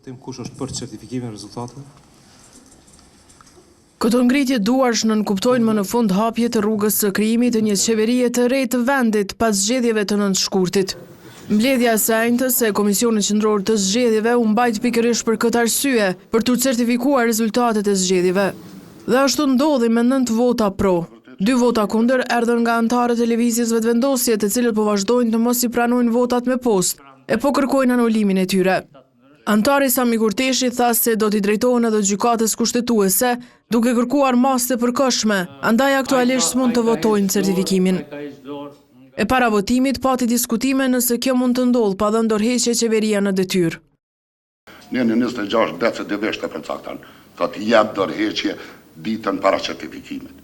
Votim kush është për certifikimin e rezultateve? Këto ngritje duarsh nënkuptojnë më në fund hapje të rrugës së krijimit të një qeverie të re të vendit pas zgjedhjeve të nënteshkurtit. Mbledhja e sejntës e Komisionit Qendror të Zgjedhjeve u mbajt pikërisht për këtë arsye, për t'u certifikuar rezultatet e zgjedhjeve. Dhe ashtu ndodhi me 9 vota pro. 2 vota kundër erdhën nga anëtarët e lëvizjes vetëvendosje, të cilët po vazhdojnë të mos i pranojnë votat me postë, e po kërkojnë anulimin e tyre. Antari Sami Kurteshi tha se do t'i drejtohen edhe gjykatës kushtetuese, duke kërkuar masë të përkohshme, andaj aktualisht s'mund të votojnë certifikimin. E para votimit pati diskutime nëse kjo mund të ndodhë pa dhënë dorëheqje qeveria në detyrë. Ne në 26 decet e veshte përcaktan, thotë jep dorëheqje ditën para certifikimit.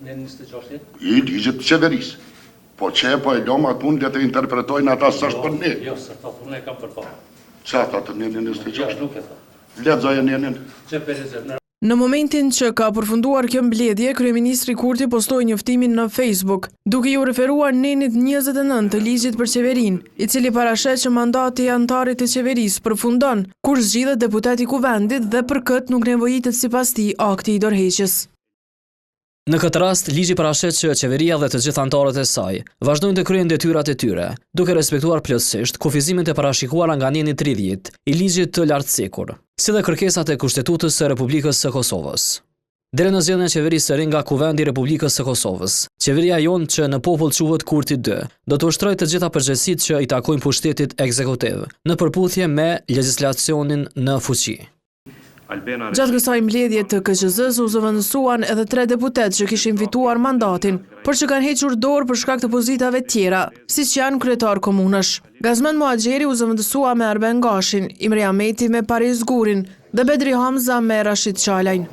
Në 26? I ligjit të qeverisë. Po që po e loma atë mund të interpretojnë ata s'është për ne. Jo, së ta punë e kam përpara. Qa ta të në 26? Nuk e ta. Lexoja në. Që për Në momentin që ka përfunduar kjo mbledhje, kryeministri Kurti postoi njoftimin në Facebook, duke ju referuar nenit 29 të ligjit për qeverinë, i cili parashet që mandati i antarit të qeverisë përfundon kur zgjidhet deputeti i kuvendit dhe për këtë nuk nevojitet sipas tij akti i dorëheqjes. Në këtë rast, ligji parashet që qeveria dhe të gjithë anëtarët e saj vazhdojnë të kryejnë detyrat e tyre, duke respektuar plotësisht kufizimet e parashikuara nga neni 30 i ligjit të lartësekur, si dhe kërkesat e Kushtetutës së Republikës së Kosovës. Deri në zgjedhjen e qeverisë së re nga Kuvendi i Republikës së Kosovës, qeveria jonë që në popull quhet Kurti 2, do të ushtrojë të gjitha përgjegjësitë që i takojnë pushtetit ekzekutiv, në përputhje me legjislacionin në fuqi. Gjatë kësaj mbledhje të KQZ-s u zëvendësuan edhe 3 deputet që kishin fituar mandatin, por që kanë hequr dorë për shkak të pozitave tjera, siç janë kryetar komunësh. Gazmen Muhaxheri u zëvendësua me Arben Gashin, Imre Ahmeti me Paris Gurin dhe Bedri Hamza me Rashid Çalajin.